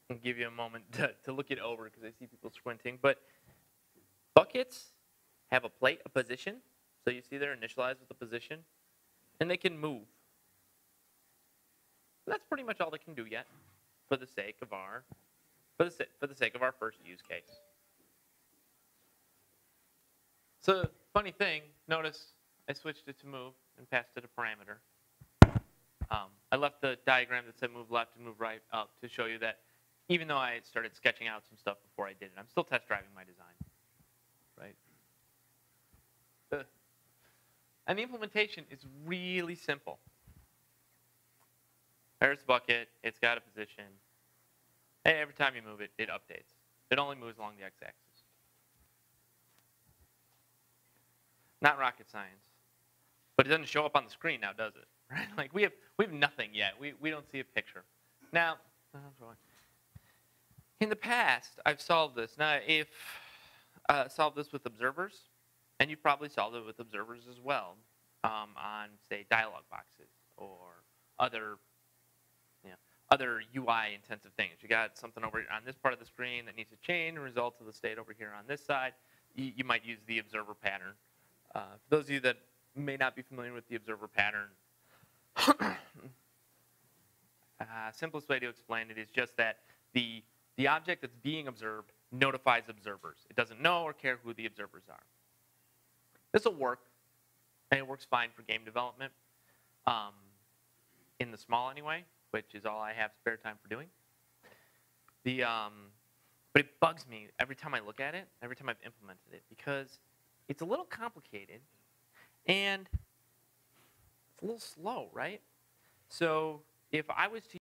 I'll give you a moment to look it over because I see people squinting. But buckets have a plate, a position. So you see they're initialized with a position, and they can move. That's pretty much all they can do yet, for the sake of our sake of our first use case. So funny thing, notice I switched it to move and passed it a parameter. I left the diagram that said move left and move right up to show you that even though I started sketching out some stuff before I did it, I'm still test driving my design, right? And the implementation is really simple. There's the bucket, it's got a position. Hey, every time you move it, it updates. It only moves along the x-axis. Not rocket science. But it doesn't show up on the screen now, does it? Right? Like we have nothing yet. We don't see a picture. Now, in the past, I've solved this. Now, if solved this with observers, and you've probably solved it with observers as well, on say dialog boxes or other UI intensive things. You got something over on this part of the screen that needs to change, result of the state over here on this side. You might use the observer pattern. For those of you that may not be familiar with the observer pattern, simplest way to explain it is just that the object that's being observed notifies observers. It doesn't know or care who the observers are. This will work, and it works fine for game development, in the small anyway, which is all I have spare time for doing. But it bugs me every time I look at it, every time I've implemented it, because it's a little complicated, and it's a little slow, right? So if I was to